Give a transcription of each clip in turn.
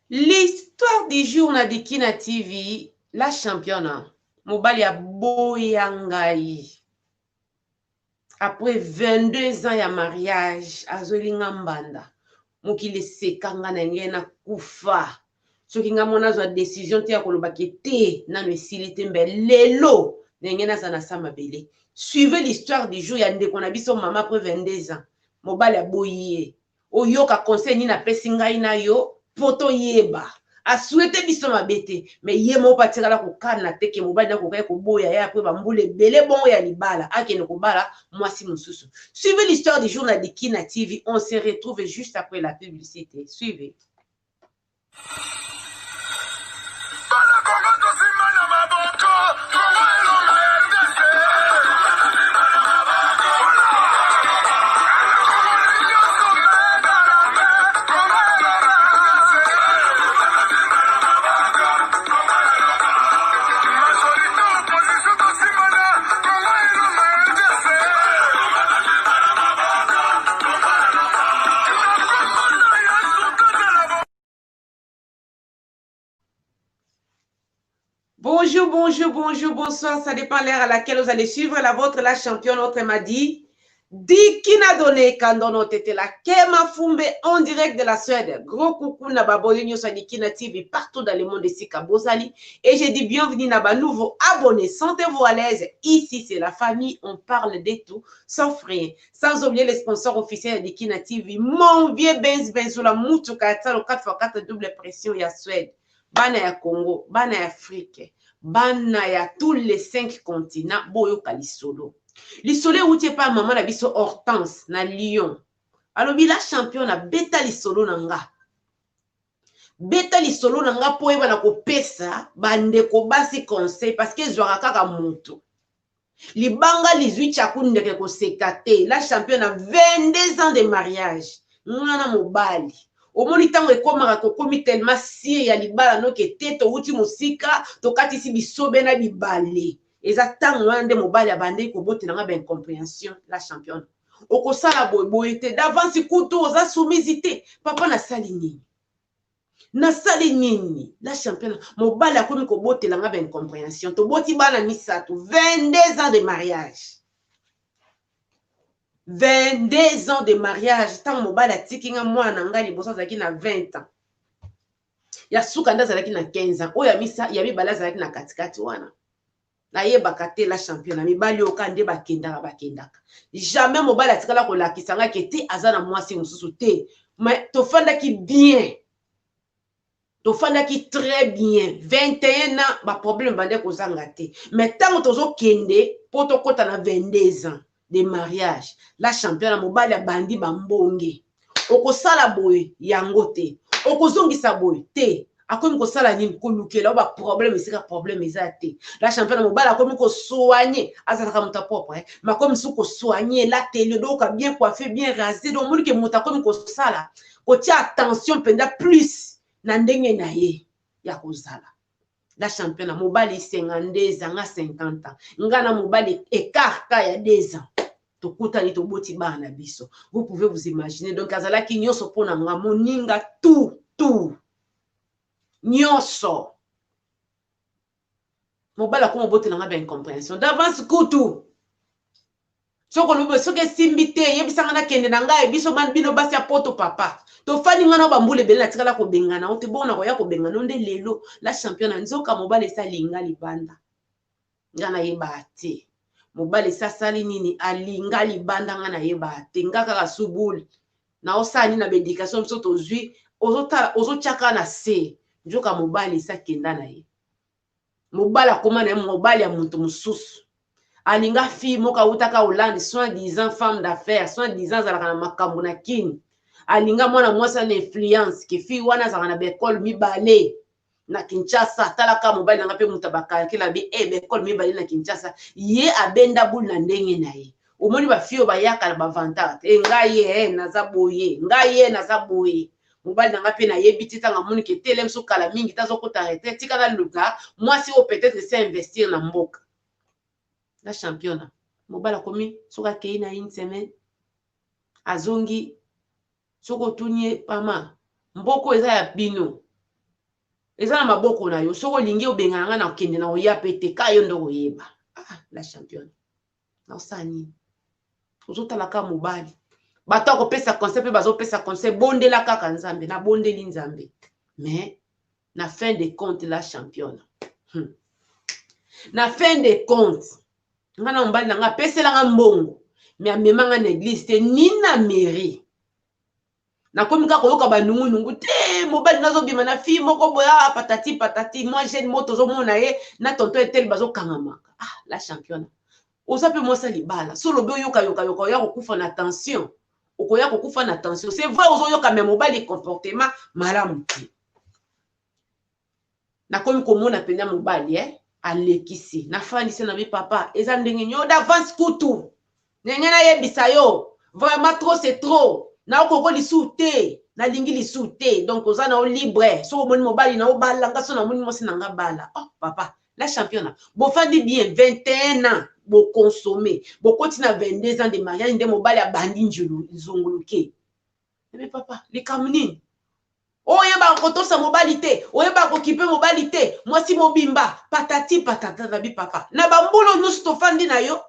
L'histoire du jour na Dikina TV, la championne, mobali ya boyangai. Après 22 ans ya mariage, azolinga mbanda. Mokili sekanga na nge na kufa. Soki nga mona zwa décision te ya kolobaki te nano esili te mbe lelo ndenge naza na sa mabele. Suivez l'histoire du jour ya ndeko na biso mama après 22 ans. Mobali aboyi ye. Oyoka conseil nini apesi ngai na yo poto yeba. A souhaité biso mabete mais ye mo patikala kokana te ke mobali na kokai koboya ya après bambule belé bongo ya libala akene kobala mwasi mususu. Suivez l'histoire du jour na Dikina TV, on se retrouve juste après la publicité. Suivez. Bonjour, bonjour, bonjour, bonsoir. Ça dépend l'heure à laquelle vous allez suivre la vôtre, la championne, autre m'a dit. Dikina donné Kandono Tete la Kema Fumbe en direct de la Suède. Gros coucou na babolinyo sur Dikina TV partout dans le monde ici Kabozali. Et j'ai dit bienvenue na ba nouveau abonné. Sentez-vous à l'aise. Ici c'est la famille. On parle de tout sauf rien. Sans oublier les sponsors officiels de Dikina TV. Mon vieux Benz Benzoula Moutuka Tsalo 4x4 double pression ya Suède. Bana ya Congo, bana ya Afrique, bana ya tous les 5 continents, boyo kalisolo. Lisolo outi pa maman na biso Hortense na Lyon. Alobi la champion na beta lisolo nanga. Beta lisolo nanga po eba na kopesa bande ko basi conseil parce que zwaka kaka mutu. Libanga lizui chakunde ke ko sekate. La champion na 22 ans de mariage. Ngana mobali. Omoni tango ekomaka kokomi tellement sie ya libala no ke teto uti musika to katisi bisobe na bibale. Eza tango ande mobali abande ko botela nga ben compréhension la championne. Okosala boy te d'avance kutu oza soumizité. Papa na sali nini? Na sali nini? La championne mobali akomi ko botela nga ben compréhension. To boti bana misato 22 ans de mariage. 22 ans de mariage. Tant mobile a tiki nga mwana nga liboso zaki na 20 ans. Ya suka nda zaki na 15 ans. Oya misa ya mibala zaki na katikati wana. Na ye bakate la champion. Mibali okande bakendaka bakendaka. Jamais mobile a tikala ko lakisa nga kete azana mwasi mususu te. Mais to fanda ki bien. To fanda ki très bien. 21 ans ba problème bande ko zanga te. Mais tango tozo kende poto kota na 22 ans de mariage. La championne mobali bandi bambonge. Okosala boye yango te. Okozongisa boye te. Akomi ko sala nini ko lukela ba problème esika problème ezate. La championne mobali akomi ko soigner azalaka muta propre. Ma comme sou ko soigner la télé donc bien coiffé, bien rasé donc moni ke muta akomi ko sala. Ko tia attention penda plus na ndenge na ye ya kozala. La championne mobali 52 ans, 50 ans. Ngana mobali écart ka ya 2 ans. Vous pouvez vous imaginer. Donc, azalaki nyoso pona nga moninga tout. Nyoso. Mobala ko mobote nga ben compréhension. D'avance kutu. Soko lobo soke simbite yebisanga na kende na nga ebiso man bino basi poto papa. To fani nga na bambule bele na tikala ko bengana. Ote bona ko ya ko bengana nde lelo la championne nzoka mobale sa linga libanda. Ngana yeba te. Mobali sasali nini alinga libanda nga na yeba te ngaka ka subuli na osani na bédication biso tozwi ozo chaka na se njoka mobali sakenda na ye mobali akoma na mobali ya muntu mususu alinga fille moka utaka Hollande soi-disant femme d'affaires soi-disant zalaka na makambo na kini alinga mwana mwasa na influence ke fille wana zalaka na bekole mibale na Kinshasa talaka mobali nanga pe mutabaka kila bi bekole mibale na Kinshasa ye abenda bul na ndenge na ye omoni ba fio ba yaka na ba vantarte ngaye naza boye ngaye naza boye mobali nanga pe na yebi tanga moni ke telem so kala mingi tazo kota retraite tika na luka mwasi o peut-être c'est investir na mboka la championne mobali komi soka kei na une semaine azongi soko tunye pama mboko eza ya bino eza na maboko na yo soko lingi obenganga na kende na oya pete ka yo ndo oyeba la championne na osani ozotala ka mobali bato akopesa conseil pe bazopesa conseil bondela kaka nzambe na bondeli nzambe mais na fin de compte la championne na fin de compte nga na mobali na nga apeselanga mbongo mais amemanga na église te ni na mairie nakomi kaka koyoka banungunungu te mobali nazobima na fille moko boya patati patati moi jeune mo tozomona ye na tonton etel bazokangamaka la championne oza pe mwasa libala so lobi oyoka oya kokufa na tension okoya kokufa na tension c'est vrai ozoyoka me mobali comportement malamu te nakomi komona penda mobali alekisi nafandisi na bi papa eza ndenge nyo d'avance kutu ndenge nayebisa yo vraiment trop c'est trop na okoko lisu te nalingi lisu te donc oza na o libre so omoni mobali na obalanga so na moni mwasi na nga bala papa la championne bofandi bien 21 ans boconsommer bokoti na 22 ans de mariage nde mobali abandi nzonguluke ebe papa likambo nini oyeba kotosa mobali te oyeba kokipe mobali te mwasi mobimba patati patata na bi papa na bambolo nyonso tofandi na yo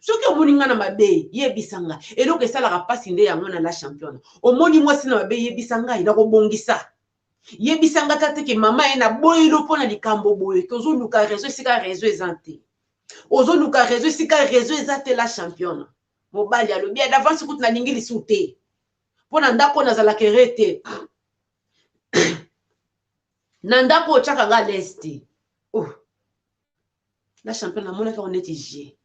soki omoni nga na mabe yebisa nga eloko esalaka mpasi nde yango na la championne omoni mwasi na mabe yebisa ngai nakobongisa yebisa nga tata ke mama ye na boyelo mpo na likambo boye ke ozoluka réseau esika réseau eza te ozoluka réseau esika réseau eza te la championne mobali alobi d'avance kutu nalingi lisu te mpo na ndako nazalaka ere te na ndako otyaka nga lese te la championne namonaka o neti je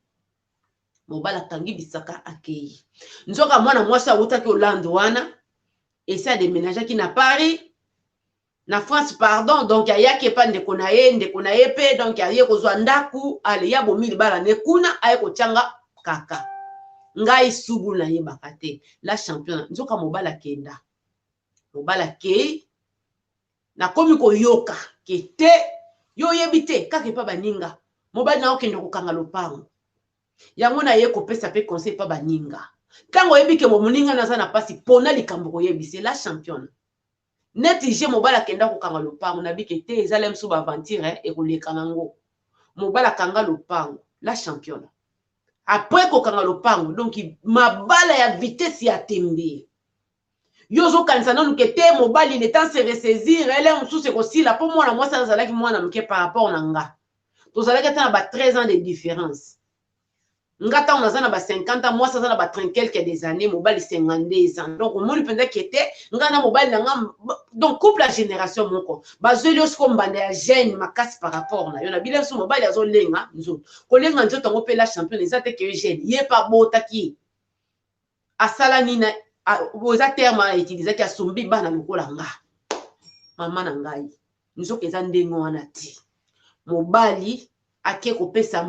mobali akangi bisaka akei nzoka mwana mwasi awutaki Hollande wana esi ademénageaki na Paris na France pardon donc ayaki epa ndeko na ye pe donc aye kozwa ndaku ale ya bomi libala ne kuna aye kotyanga kaka ngai subu na yebaka te la championne nzoka mobali akenda mobali akei nakomi koyoka ke te yo yebi te kaka epa baninga mobali na okende kokanga lopango yango na ye kopesa pe conseil pa baninga tango yebi ke moninga naza na pasi pona likambo koyebise la championne neti je mobali akenda kokanga lopango na bike te ezala mso ba aventure ekoleka nango mobali akanga lopango la championne après kokanga lopango donc mabala ya vitesse ya tembe yozo kanisa nanu ke te mobali il est temps se ressaisir ele msusu ekosila po mwana mwasi azalaki mwana mke par rapport na nga tozalaki ata na ba 13 ans de différence nga tango naza na ba 50 ans mwasi aza na ba 30 quelques des années mobali 52 ans donc omoni mpenza kete nga na mobali na nga donc couple la génération moko bazweli osiko mbanda ya jeune makasi par rapport na yo na bileso mobali azolenga nzoto kolenga nzoto yango mpe la championne eza te ke yo jeune ye pa botaki asala nini oza terme autilisaki asombi bana lokola nga mama na ngai nzoka eza ndenge wana te mobali ake kopesa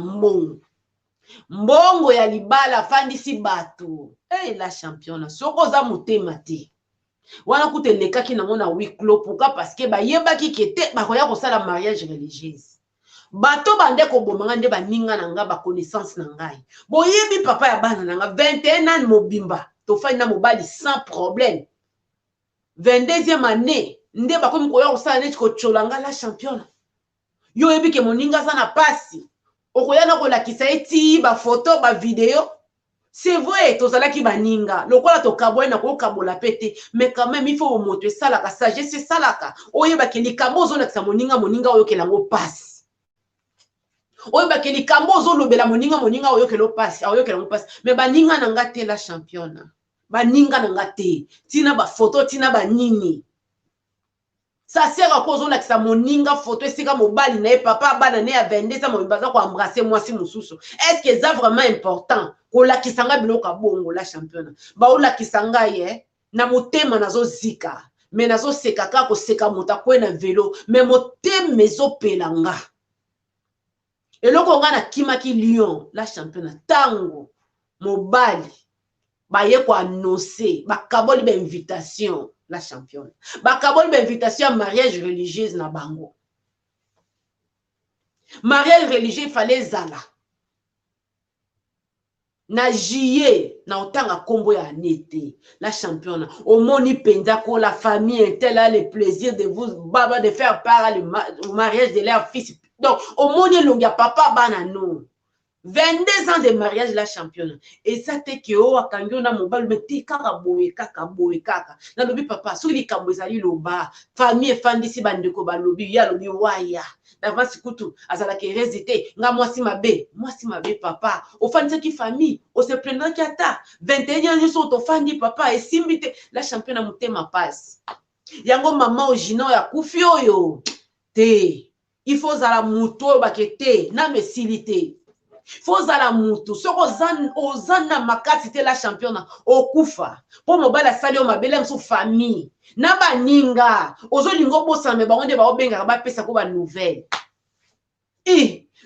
mbongo ya libala afandisi bato la championne soko oza motema te wana kutu elekaki nango na huis clos pourquoi parce que bayebaki ke te bakoya kosala mariage religieuse bato bande kobomanga nde baninga na nga baconnaissance na ngai boyebi papa ya bana na nga 21 ans mobimba tofandi na mobali sans problème 22e année nde bakomi koya kosala neti kotyola nga la championne yo yebi ke moninga aza na pasi okoya na kolakisa eti bafoto bavideo c'est vrai tozalaki baninga lokola tokabwa na kokabola pete mais quand même il faut moto esalaka sagesse esalaka oyebaki likambo ozolakisa moninga oyokela yango pasi oyebaki likambo ozolobela moninga oyokela yango pasi mais baninga na nga te la championne baninga na nga te tina bafoto tina banini ça sert à cause olakisa moninga photo esika mobali na ye papa bana ne ya 22 ans mobimba za ko embrasser mwasi mususu est-ce que ça vraiment important kolakisa nga biloko bongo la championne ba olakisa nga ye na motema nazo zika mais nazo seka ka ko seka mota ko na vélo mais motema ezopela nga eloko nga na kimaki Lyon la championne tango mobali ba ye ko annoncer ba kaboli ba invitation la championne bakaboli ba invitation à mariage religieuse na bango mariage religieux fallait zala na juillet na otanga kombo ya nete la championne au moni pendako la famille est là le plaisir de vous baba de faire part au mariage de leur fils donc au moni longia papa bana no 22 ans de mariage la championne et ça te que o akangi na mobile mais te kaka boye kaka na lobi papa soki likambo ezali loba famille efandisi bandeko balobi ya lobi waya d'avance kutu azalaki résidé nga mwasi mabe papa ofandisaki famille o se plaindaki ata 21 ans nyonso tofandi papa esimbi te la championne motema passe yango mama ogina ya kufi oyo te il faut zala mutu oyo bakete na mesili te faut zala mutu soko ozana makasi te la championne okufa po mobali asali o mabele mso famille na baninga ozolingo bosame bango nde baobengaka bapesa ko ba nouvelle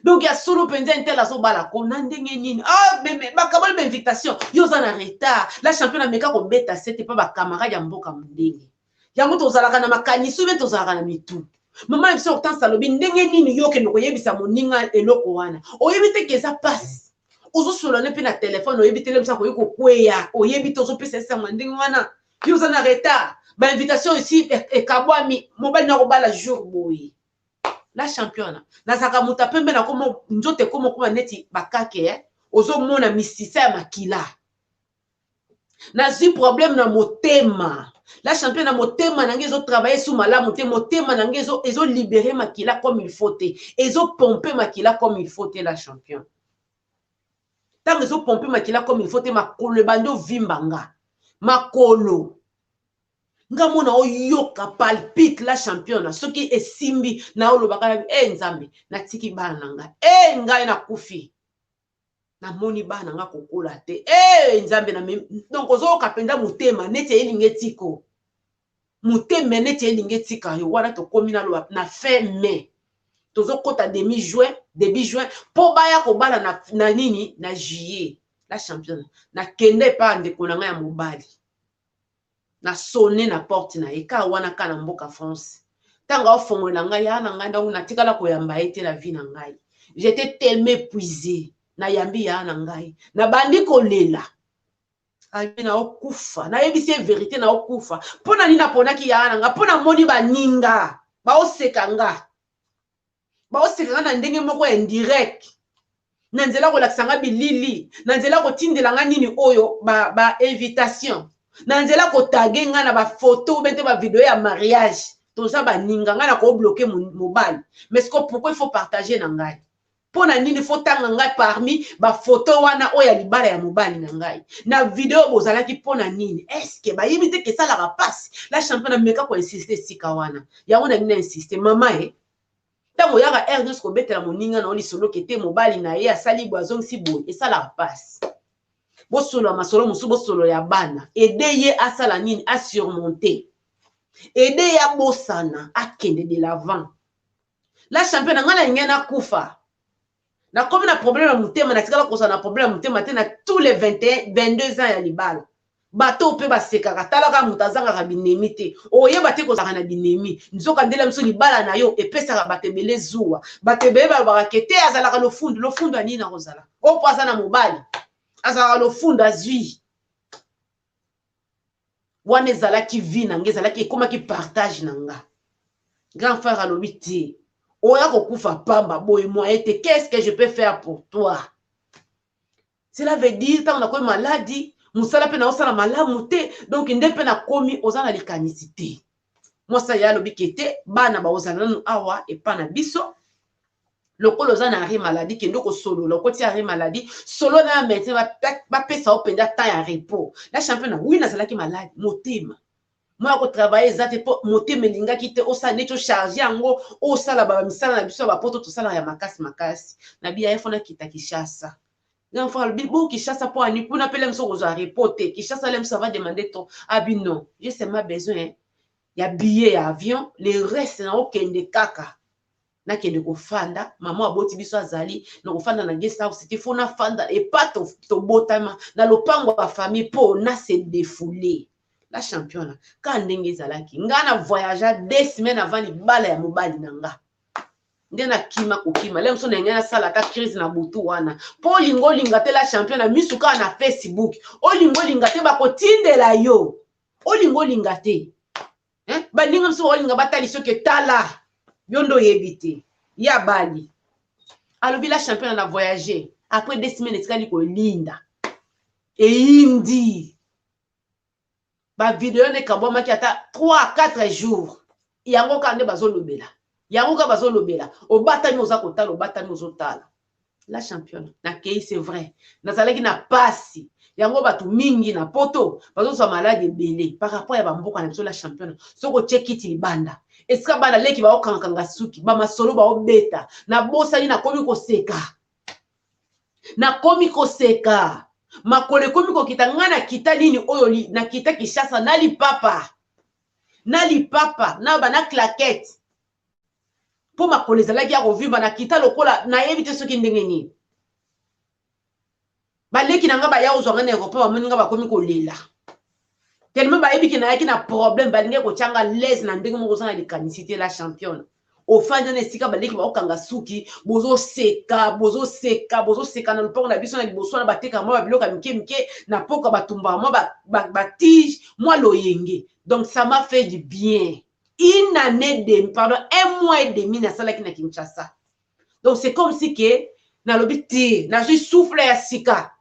donc ya solo penza intel azobala kona ndenge nini beme bakabali invitation yo za na retard la championne ameka ko beta sete pa ba camarade ya mboka mondenge yango tozalaka na makanisu be tozalaka na mitu mama biso autant salobi ndenge nini yo ke noko yebisa moninga eloko wana oyebi te keza passe ozo solone pe na téléphone oyebi te lemsa ko yiko kweya oyebi te ozo pesa sa ndenge wana yo za na retard ba invitation ici ekabwami mobali na ko bala jour boy la championne na saka muta pembe na komo njote komo kuma neti bakake ozo mona misisa ya makila na zi problème na motema la championne na motema nange ezo travailler sous malamu te motema nange ezo libérer makila comme il faut te ezo pomper makila comme il faut te la championne tant ezo pomper makila comme il faut te makolo bando vimbanga makolo nga mona oyoka palpite la championne soki esimbi na olobaka nzambe natiki bana nanga ngai na kufi na moni bana nga kokola te nzambe na donc ozoyoka penza motema neti elingi etiko motema neti elingi etika yo wana tokomi na fin mai tozokota début juin po baya kobala na nini na juillet la championne na kende pa ndeko na nga ya mobali na sonne na porte na eka wana ka na mboka France tanga ofongola ngai ya na ngai ndongo natikala koyamba ete la vie na ngai j'étais tellement épuisé na yambi ya na ngai na bandi kolela abi na okufa na yebisi vérité na okufa pona nina ponaki ya na nga pona moni baninga baoseka nga na ndenge moko indirect na nzela kolakisa nga bilili na nzela kotindela nga nini oyo ba invitation na nzela kotage nga na ba photo bente ba video ya mariage toza baninga nga na ko bloquer mobile mais ce que pourquoi il faut partager na ngai pona nini faut tanga ngai parmi ba photo wana oya libala ya mobile na ngai na video bozalaki pona nini est-ce que ba yibite ke sala ka passe la championne meka ko insister sika wana yango na nini insister mama tango yaka R2 ko betela moninga na oli solo kete mobile na ye asali boazong si boy et sala ka passe bosolo masolo musu bosolo ya bana aider ye asala nini a surmonter aider ya bosana akende de l'avant la championne ngana ngena kufa na comme na problème ya mutema na tikala ko na problème ya mutema te na tous les 22 ans ya libala bato pe basekaka talaka mutazanga ka binemi te oyeba te ko na binemi nzoka ndela mso libala na yo epesaka batebele zuwa batebele bakete azalaka lo fundo ani na kozala o pasa na mobali azalaka lo fundo azui wana ezalaki vie na nge ezalaki ekomaki partage na nga grand frère alobi te oya kokufa pamba boy moi ete qu'est-ce que je peux faire pour toi cela veut dire tant on a comme maladie musala pe na osala malamu te donc nde pe na komi ozana likanisi te moi ça ya alobi kete bana ba ozana nanu awa e pa na biso lokolo ozana arrêt maladie kendo ko solo lokoti arrêt maladie solo na médecin ba pesa openda temps ya repos la championne oui na salaki malade motema moi ko travailler zate po motema linga kite osa necho charger yango osala ba misala na biso ba poto to sala ya makasi na bia yefona kita kishasa non frère bibo kishasa po ani kuna pele mso ko za reporter kishasa lem ça va demander to abi non j'ai seulement besoin ya billet ya avion le reste na okende kaka na kende ko fanda maman aboti biso azali na ko fanda na guest house c'était fona fanda et pas to botama na lopango ba famille po na se défouler la championne quand ndenge zalaki ngana voyage 2 semaines avant libala ya mobali nanga ndena kima kokima lem so nengena sala ta crise na butu wana po lingo lingate la champion na misuka na Facebook o lingo lingate ba kotindela yo o lingo lingate ba lingo so o linga batali soke tala yondo yebite ya bali alobi la champion na voyager après 2 semaines etikali ko linda e indi ba video ne kaboma ki ata 3-4 jours yango kande bazolobela yango ka bazolobela obatami oza kotala obatami ozotala la championne na kei c'est vrai nazalaki na pasi yango batu mingi na poto bazosa malade belé par rapport ya bamboka na biso la championne soko chekiti libanda eska bana leki ba okankanga suki ba masolo ba obeta na bosani na komi koseka makole komi kokita ngana kita nini oyo na kita Kishasa na lipapa na bana claquette po makole zalaki ya kovimba na kita lokola na evite soki ndenge nini baleki nanga ba ya ozwanga na aéroport bamoninga bakomi kolela tellement bayebi ki na yaki na problème balingi kotyanga lese na ndenge moko oza na likanisité la championne ofandi na esika baleki baokanga suki bozoseka na lopango na biso na liboso na bateka mwa babiloko ya mike na poka batumba mwa batige mwa loyenge. Donc ça m'a fait du bien. Un mois et demi na salaki na Kinshasa. Donc c'est comme si que na lobité na je souffle ya sika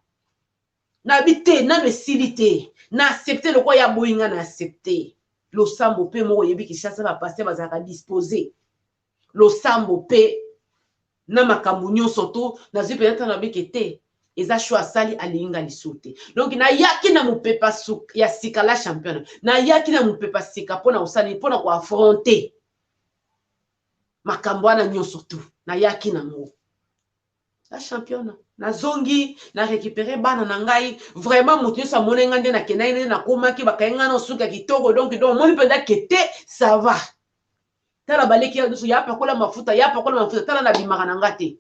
na bité na mesilité na accepter le quoi ya boinga na accepter lo sambo pe mo yebi Kinshasa va passer bazaka disposer lo sambo pe na makambo nyonso to na zi peut-être na bikete eza choix sali alinga lisute. Donc na yaki na mupepa suk ya sika la championne na yaki na mupepa sika pona osali pona ko affronter makambo na nyonso to na yaki na ngo la championne na zongi na récupérer bana na ngai vraiment mutu sa monenga nde na kenaine na komaki bakayenga na suka kitoko donc moni penda kete ça va tala baleki ya dusu ya pakola mafuta tala na bimaka na ngate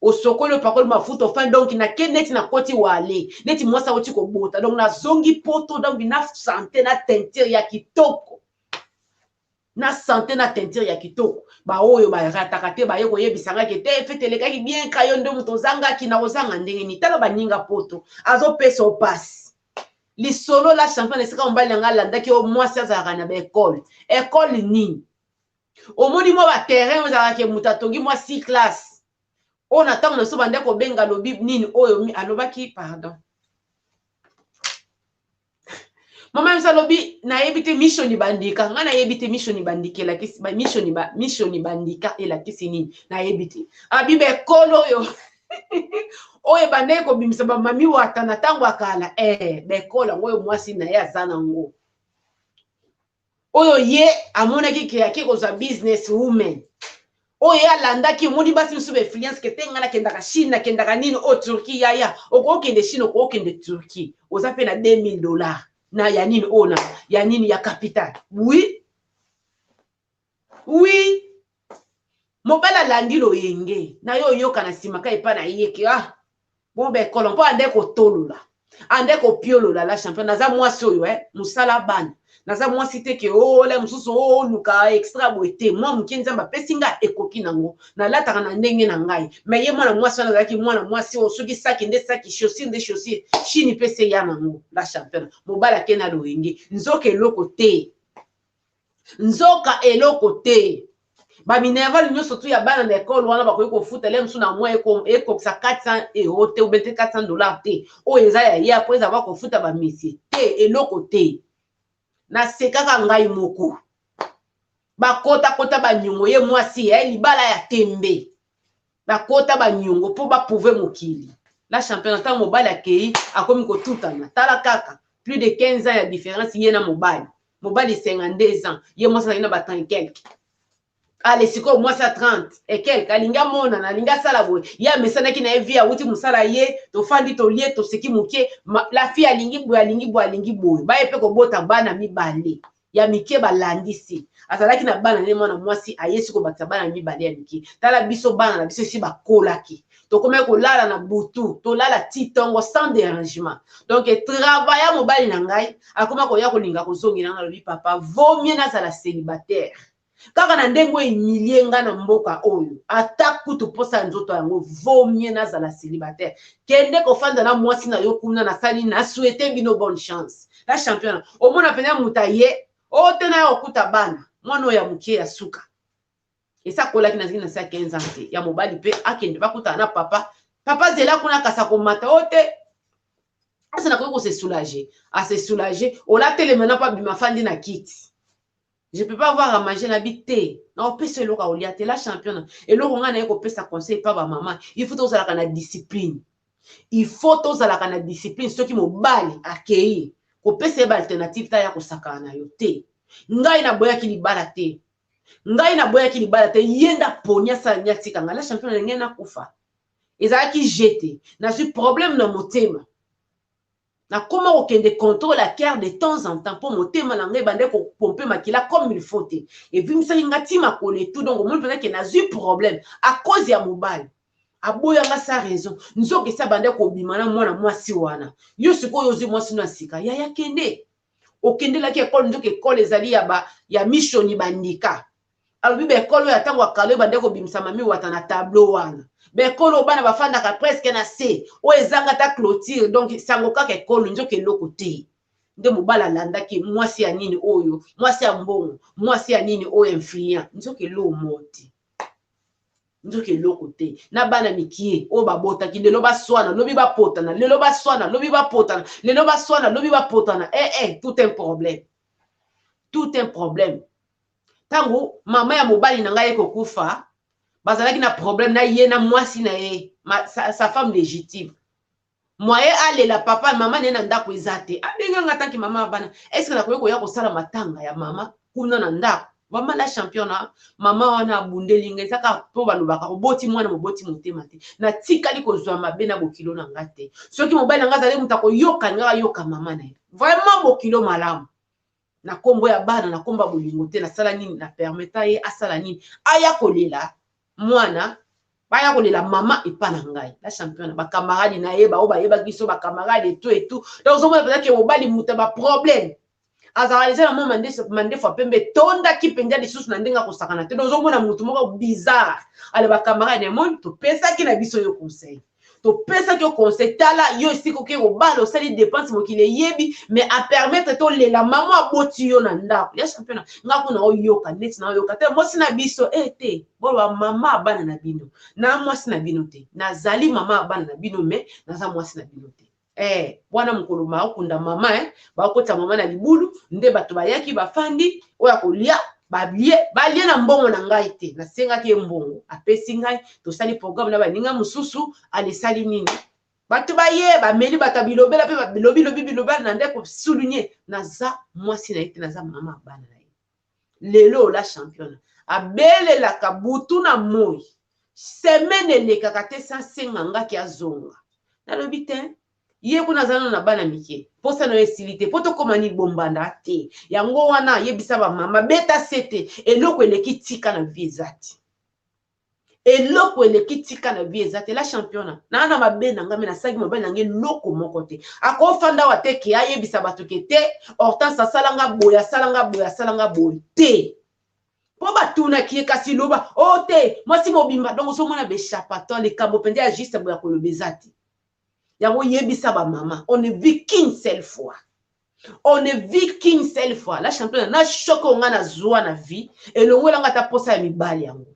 osokolo pakola mafuta fin donc na keneti na koti wale neti mwasa oti ko bota donc na zongi poto donc na santé na teinture ya kitoko ba oyo ba rataka te ba yeko yebisanga ke te fetelekaki bien kayo ndo muto zanga ki na ozanga ndenge ni tala baninga poto azo pesa o passe li solo la championne esika mbali nga landaki o mwasi azaka na ba école ni omoni mo ba terrain ozaka ke mutatongi mo 6 classe on attend na so bande ko benga lobi nini oyo alobaki pardon mama msalobi na yebite mission bandika ngana yebite mission bandikela kisi ba mission bandika ela kisi nini na yebite abibe kolo yo oye bande ko bimisa ba mami watana tango akala be kola ngoyo mwasi na ya zana ngo oyo ye amona ki yake ko za business woman oyo alandaki moni basi msube influence ke tenga kenda ka Chine kenda ka nini o Turquie ya okokende Chine okokende Turquie oza pe na $2000 na ya nini ona ya nini ya capital oui mobala landilo yenge na yo yoka na simaka epa na yeke bon be kolompo ande ko tolula ande ko piolola la champion naza mwasi oyo musala bana naza mwasi te ke le mususu luka extra boete mwa mukenza pesinga ekoki nango na lataka na ndenge na ngai mais ye mwana mwasi na zaki mwana mwasi o soki saki nde saki chaussure nde chaussure chini pese ya nango la champion mobala kena loenge nzoka eloko te ba minerval nyonso tu ya bana na école wana bakoyi ko futa le msu na mwa eko sa 400 € te ou bien $400 te o eza ya après avoir ko futa ba messieurs te eloko te na sekaka ngai moko bakota banyongo ye mwasi libala ya tembe bakota banyongo po bapouve mokili la championne ta mobile akei akomi kotutana tala kaka plus de 15 ans ya différence ye na mobile 52 ans ye mwasi na batang et quelques allez siko mwasi 30 et quelques alinga mona na linga sala boy ya mesanaki na evia uti musala ye to fandi to lie to seki muke la fille alingi boy ba epe ko bota bana mibale ya mike balandisi azalaki na bana ne mwana mwasi ayesi ko bata bana mibale ya mike tala biso bana na biso si bakolaki to komeka ko lala na butu to lala titongo sans dérangement donc travailler mobali na ngai akoma ko ya ko linga ko zongi na lobi papa vaut mieux na sala célibataire Kaka na ndengo emilie nga na mboka oyo ata kutu posa nzoto yango vomie nazala célibataire kende kofanda na mwasi na yo kuna na sali na souhaiter bino bonne chance la championne omona pena mutaye otena ya okuta bana mwana ya mukie ya suka esa kola ki naziki na sa 15 ans ya mobali pe akende bakuta na papa zela kuna kasa komata ote asa na ko se soulager a se soulager ola tele maintenant pas bima fandi na kiti. Je ne peux pas avoir à manger l'habité. Non, peut se l'eau au liate la championne. Et l'eau on a un peu sa conseil pas ma maman. Il faut tous à la discipline. Il faut tous à la discipline. Ceux qui m'ont bali accueilli. Au peut se alternative ta ya ko sakana yote. Ngai na boya ki libala te. Ngai na boya ki libala te. Yenda ponya sa nyati kanga la championne ngena kufa. Ezala ki jeté. Na su problème na motema. Na comment okende contrôle la cœur de temps en temps pour motema na ngai bande ko pomper makila comme il faut te et puis misa ngati makole tout donc mon peut-être que na eu problème à cause ya mobile aboya nga sa raison nzoke sa bande ko bimana mwana mwasi wana yo siko yozi mwasi na sika ya kende okende la ki école nzoke école ezali ya mission bandika alors bi be école ya tango akale bande ko bimisa mami wata na tableau wana bekolo bana bafanda ka presque na C o ezanga ta clôture donc sango kaka ekolo nzoke eloko te nde mobala landaki mwasi ya nini oyo mwasi ya mbongo mwasi ya nini oyo influent nzoke lo moti nzoke eloko te na bana mikie o babota ki lelo baswana lobi bapotana lelo baswana lobi bapotana lelo baswana lobi bapotana tout un problème tango mama ya mobali na ngai ekokufa bazalaki na problème na ye na mwasi na ye sa femme légitime moye alela papa mama ne na ndako ezate abenga ngata ki mama bana est-ce que na koyeko ya kosala matanga ya mama kuna na ndako mama la championnat mama wana bundelinga ezaka po balobaka oboti mwana moboti motema te na tikali kozwa mabe na bokilo na ngate soki mobali na ngata le mutako yoka nga yoka mama na ye vraiment bokilo malamu na kombo ya bana na komba bolingo te na sala nini na permettre ye asala nini aya kolela mwana baya kolela mama epana ngai la championne ba camarade na yeba o ba yeba kiso ba camarade et tout donc on peut que obali muta ba problème azalisa na mama mande fois pembe tonda ki penja de sous na ndenga ko sakana te donc on mona mutu moko bizarre ale ba camarade mon to pesa ki na biso yo conseil to pesa ki yo conseil tala yo siko ke obalo sali dépense mo ki le yebi mais à permettre to le la maman aboti yo na ndako ya champion nga kuna o yoka net na yoka te mo sina biso te bolo mama abana na bino na mo sina bino te na zali mama abana na bino mais na za mo sina bino te bwana mukolo ma okunda mama ba okota mama na libulu nde bato bayaki bafandi oya kolia balie na mbongo na ngai te na senga ki mbongo apesi ngai to sali programme na baninga mususu ale sali nini bato baye ba meli batabilobela pe bilobi na ndeko souligner na za mwasi na ite na za mama bana na ye lelo la championne abele la kabutu na moi semaine le kakate sa senga ngaki azonga na lobite ye kuna zana na bana mike posa no esilite poto komani bombanda te yango wana yebisa ba mama beta sete eloko eleki tika na vie ezati eloko eleki tika na vie ezati la championne na mabena ngame na sagi mabena nge loko moko te akofanda wa te ki ayebisa bato ke te Hortense asalanga boya te po batuna ki kasi loba te mwasi mobimba donc so mona be chapaton le kambo pende ya juste boya ko lobezati yango yebisa ba mama on ne vit qu'une seule fois la championne na shoko nga na zwa na vie elongola nga ta posa ya mibali yango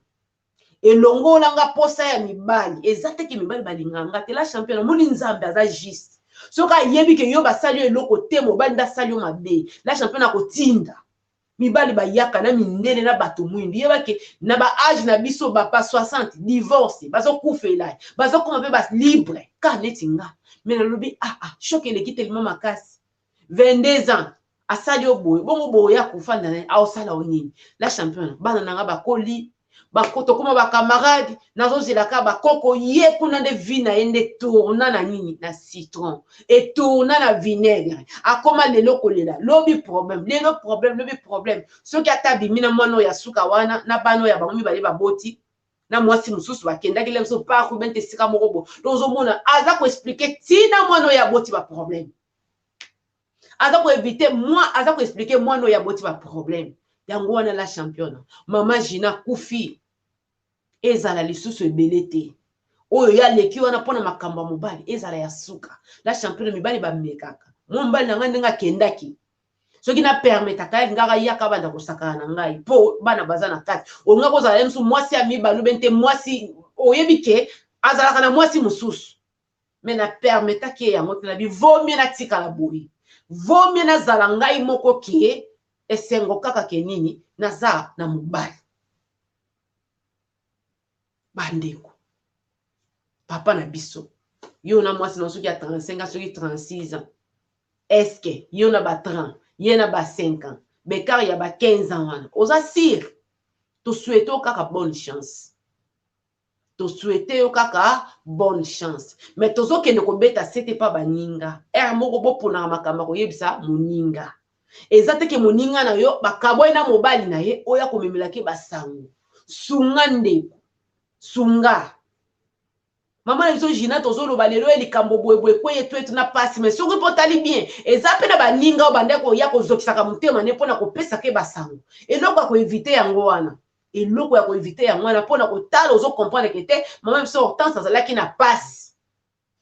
elongola nga posa ya mibali ezate ki mibali balinganga te la championne moni nzambe aza juste soka yebi ke yo basali eloko te mobali nda sali yo mabe la championne akotinda mibali bayaka na mindele na bato mwindi yebake na ba âge na biso ba pa 60 divorce bazo kufela bazo koma pe bas libre ka netinga mais na lobi choque le quitte tellement makasi 22 ans asali oboy bongo boya kufanda na ausala onini la championne bana nanga bakoli bakoto koma ba camarade nazo zelaka bakoko ye kuna de vina ende tourna na nini na citron et tourna na vinaigre akoma lelo kolela lobi problème so ki ata bimina mwana ya suka wana na bano ya bangomi bale baboti na mwasi mususu bakenda ki lemso pa ku bente sika moko donc zo mona aza ko expliquer tina mwana ya boti ba problème aza ko éviter moi aza ko expliquer mwana ya boti ba problème yango wana la championne mama Gina kufi ezala lisusu ebele te oyo ya leki wana mpona makambo ya mobali ezala ya suka la championne mibali bamekaka mo mobali na ngai ndenge akendaki soki na permetaka ye ngaka yaka banda kosakana na ngai mpo bana baza na kati olinga kozala ye mosusu mwasi ya mibale ube nte mwasi oyebi ke azalaka na mwasi mosusu me na permetaki ye yango te na bivomie natikala boye vomie nazala ngai moko ke esengo kaka ke nini naza na mobali bandeko papa na biso yo na mwasi na soki ya 35 ans soki 36 ans eske yo na ba 30 ye na ba 5 ans bekar ya ba 15 ans wana oza sire to souhaite kaka bonne chance to souhaite yo kaka bonne chance mais tozokende kobeta sete pa baninga moko boponaka makambo koyebisa moninga eza teke moninga na yo bakaboyi na mobali na ye oya komemelaki basango sunga ndeko sunga mama na biso Gina tozoloba lelo likambo boyeboye kweye twetu na pasi mais soki potali bien eza pe na baninga o bande koya kozokisaka motema ne mpona kopesaka basango eloko ya koevite yango wana eloko ya koevite yango wana mpona kotala ozokomprendre ke te mama biso Hortense azalaki na pasi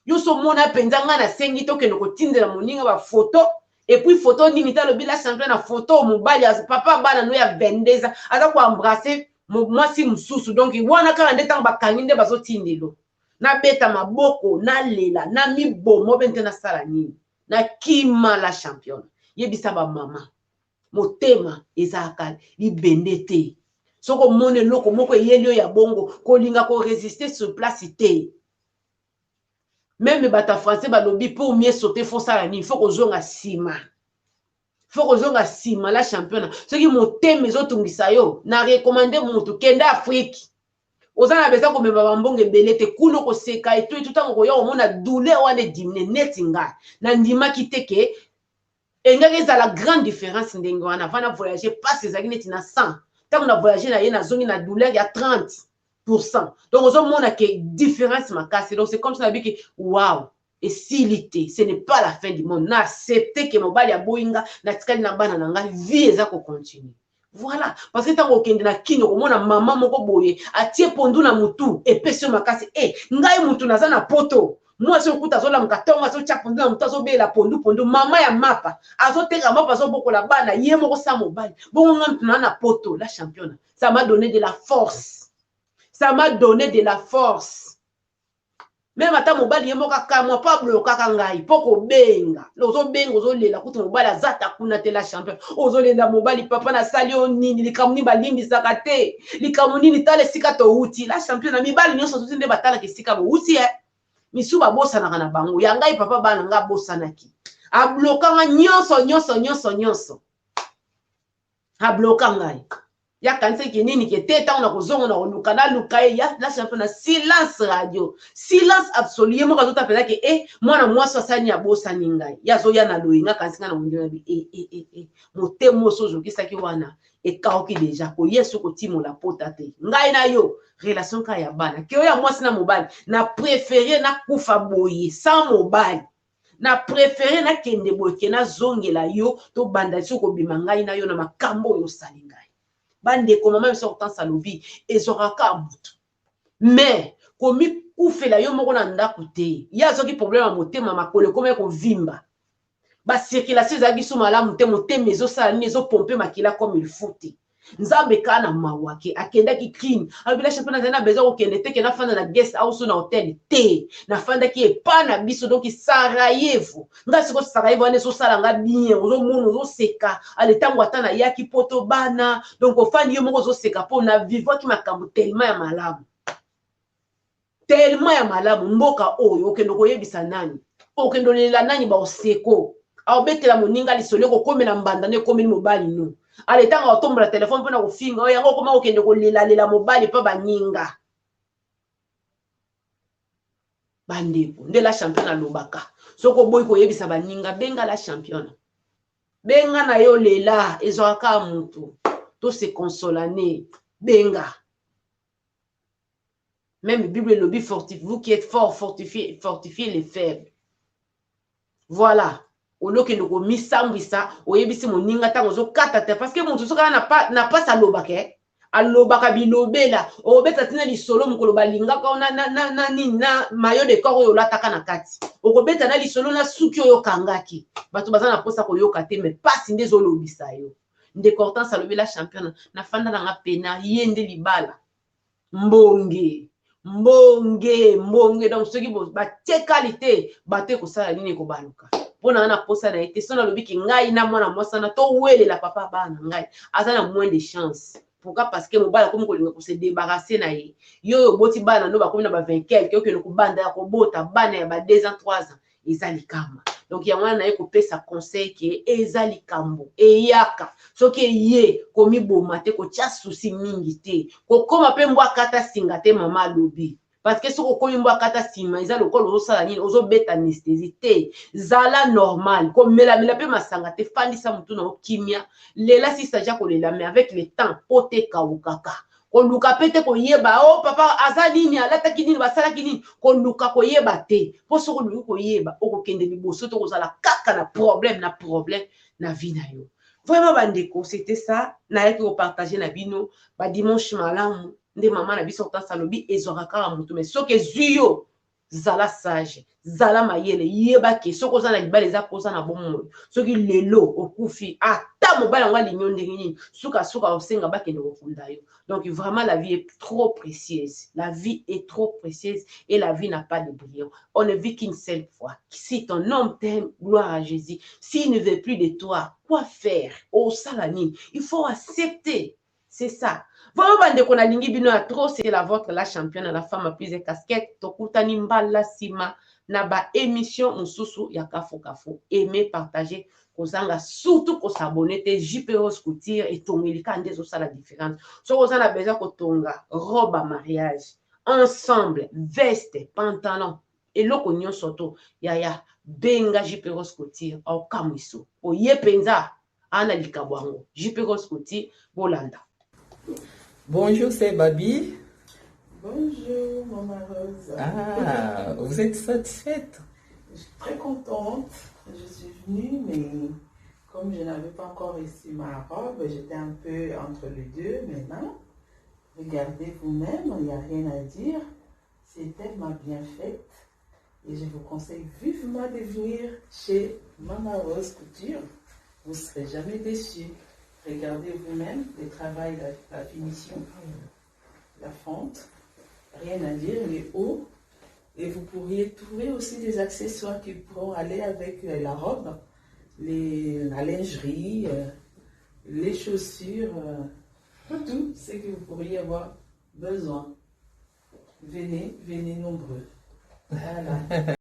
yo so mona mpenza ngai nasengi tokende kotindela moninga bafoto epuis foto nini talobi la champion na foto mobali papa bana no ya 22 ans aza koembrase mwasi mosusu donc wana kaka nde ntango bakangi nde bazotindelo na beta maboko na lela na mibomo bente na sala nini na kima la championne yebisa ba mama motema ezaka libende te soko mone loko moko yelio ya bongo kolinga ko résister sur place te même bata français balobi pour mieux sauter faut sala nini faut kozonga sima la championne soki motema ezotungisa yo na recommander mutu kende Afrique ozana beza ko meba bambonge belete kuno ko seka et tout temps ko ya omona douleur wana dimine netinga na ndima kiteke engaki za la grande différence ndenge wana vana voyager passe ezaki neti na 100 tant on a voyagé na ye na zongi na douleur ya 30%. Donc ozomona ke différence makasi donc c'est comme ça na biki waouh et silité ce n'est pas la fin du monde na accepter que mobali ya boinga na tikali na bana na ngai vie eza ko continuer. Voilà, parce que tant okende na kino komona mama moko boye atie pondu na mutu epesi makasi ngai mutu naza na poto moi so kuta zo la mkatonga so tia pondu na mutu zo bela pondu mama ya mapa azoteka mapa zo bokola bana ye moko sa mobali bongo ngam na poto la championne ça m'a donné de la force même ata mobali ye moka kamwa pa bloka kangai poko benga lozo benga ozolela kuti mobali azata kuna te la champion ozolela mobali papa na sali nini likamuni balimbi zakate likamuni ni tale sika to uti la champion na mibali nyonso tuzinde batala ke sika bo uti misuba bosa na bango ya ngai papa bana nga bosa naki a bloka nga nyonso a bloka ngai ya kanise ki nini ke teta on a kozongo na oluka na luka ya la champion na silence radio silence absolu yemo ka tota pela ke mwana mwasi asani ya bosa ningai ya zo ya na loinga kanise na mondela bi motemo so jokisa ki wana kaoki deja ko yesu ko timo la pota te ngai na yo relation ka ya bana ke ya mwasi na mobali na préférer na kufa boye sans mobali na préférer na kende boye na zongela yo to banda soko bima ngai na yo na makambo yo sali ngai bande ko mama biso Hortense alobi ezoraka mutu mais komi kufela yo moko na ndako te ya zoki problème ya motema makolo koma ko vimba ba circulation za giso malamu te motema ezosala nini ezopompe makila comme il faut te nzambe kana mawake akendaki clean abila champion na bezo kokende te ke na fanda na guest house na hotel te na fanda ki epana biso donc Sarajevo nga siko Sarajevo ane so sala nga bien ozo mono ozo seka ale tango atana yaki poto bana donc ofandi yo moko ozo seka po na vivre ki makambo tellement ya malamu mboka oyo okendo koyebisa nani okendo lela nani ba oseko aobetela moninga lisolo ko komela mbanda ne komeli mobali no ale tanga otombola telefone pona kofinga yango koma okende kolela mobali pa baninga bandeko nde la championne alobaka soko boy koyebisa baninga benga la championne benga na yo lela ezwaka mutu to se consolane benga même Bible le dit fortifiez vous qui êtes fort fortifiez les faibles. Voilà. olokende komisambwisa oyebisi moninga ntango ozokata te parce que moto soki aza na pasi alobaka alobaka bilobela okobeta tina lisolo mokolo balingaka na mayo de corps oyo olataka na kati okobeta na lisolo na suki oyo okangaki bato baza na mposa koyoka te me pasi nde ezolobisa yo ndeko Hortense alobela champion na fanda nanga pena ye nde libala mbonge donc soki batie qualité bato ekosala nini ekobaluka mpona nga na posa na ye te so nalobiki ngai na mwana mwasana towelela papa bana ngai aza na moins de chance pourquoi parce que mobala akomi kolinga kose débarrasser na ye yo oyo oboti bana no bakomi na ba 20 quelque okende kobanda ya kobota bana ya ba 2 ans 3 ans eza likama donc yango wana na ye kopesa conseil ke eza likambo eyaka soki eye komiboma te kotia susi mingi te kokoma mpe mbwa kata singa te mama alobi parce que soki okomi mbwa kata nsima eza lokola ozosala nini ozobeta anesthésie te zala normal komelamela mpe masanga te fandisa motu na okimia lela sisaja kolela mais avec le temps po te kaukaka koluka mpe te koyeba o papa aza nini alataki nini basalaki nini koluka koyeba te mpo soki oluki koyeba okokende liboso to kozala kaka na problème na vie na yo vraiment bandeko c'était ça nayaki kopartage na bino badimanche malamu nde mama na biso Hortense alobi ezwaka kaka motu mais soki ezwi yo zala sage zala mayele yebaki soki oza na libala eza koza na bomoi soki lelo okufi ata mobali yango alingi ndenge nini sukasuka osenga bakende kokunda yo donc vraiment la vie est trop précieuse la vie est trop précieuse et la vie n'a pas de brillant on ne vit qu'une seule fois si ton homme t'aime gloire à Jésus s'il ne veut plus de toi quoi faire au salani il faut accepter c'est ça vraiment bandeko nalingi bino ya trop c'est la vôtre la championne la femme à plusieurs casquettes tokutani mbala sima na ba émission mosusu ya Kafo Kafo aimer partager kozanga surtout ko s'abonner te JP Rose Couture et tongelika ndezo sala différence so kozana besoin kotonga robe à mariage ensemble veste pantalon eloko nyonso to ya benga JP Rose Couture au kamwiso oye penza ana likabwango JP Rose Couture bolanda. Bonjour, c'est Babi. Bonjour, Maman Rose. Ah, vous êtes satisfaite? Je suis très contente. Je suis venue, mais comme je n'avais pas encore reçu ma robe, j'étais un peu entre les deux maintenant. Regardez vous-même, il n'y a rien à dire. C'est tellement bien fait. Et je vous conseille vivement de venir chez Maman Rose Couture. Vous ne serez jamais déçus. Regardez vous-même le travail, la finition, la fente. Rien à dire, les hauts. Et vous pourriez trouver aussi des accessoires qui pourront aller avec la robe, la lingerie, les chaussures, tout ce que vous pourriez avoir besoin. Venez nombreux. Voilà.